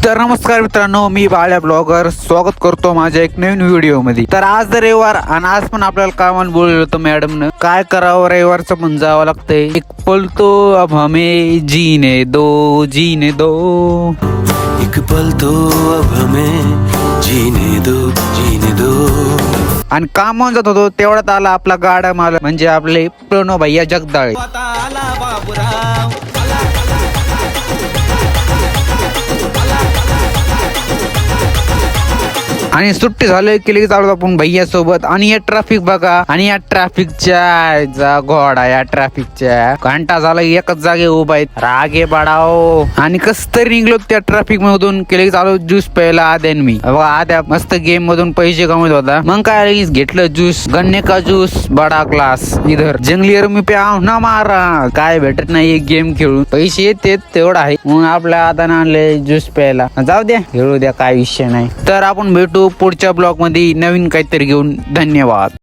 तर नमस्कार मित्रांनो, मी बाळ्या ब्लॉगर स्वागत करतो माझ्या एक नवीन व्हिडिओ मध्ये। तर आज रविवार आणि आज पण आपल्याला कामाला बोलवलं होतं मॅडमनं। काय करावं, रविवारचं पण जावं लागतंय। एक पल तो अब हमें जीने दो, जीने दो। एक पल तो अब हमें जीने दो, जीने दो। आणि कामावर जात होतो तेवढ्यात आला आपला गाडा मालक म्हणजे आपले प्रणव भैया जगदाळे। आणि सुट्टी झाली की लगेच आलो आपण भैया सोबत। आणि या ट्रॅफिक बघा, आणि या ट्रॅफिकच्या घोडा, या ट्रॅफिकच्या घंटा झाला एकच जागे उभा आहेत, रागे बाडाओ। आणि कस तरी निघलो त्या ट्रॅफिक मधून की लगेच आलो ज्यूस प्यायला आद्यान मी। बघा आद्या मस्त गेम मधून पैसे कमवत होता, मग काय लगेच घेतलं ज्यूस, गन्ने का ज्यूस बडा क्लास इधर जंगली मी प्याव ना मारा। काय भेटत नाही एक गेम खेळून, पैसे येते तेवढा आहे। मग आपल्या आदाने आणले ज्यूस प्यायला, जाऊ द्या खेळू द्या, काय विषय नाही। तर आपण भेटू पुढच्या ब्लॉग मध्ये नवीन काहीतरी घेऊन। धन्यवाद।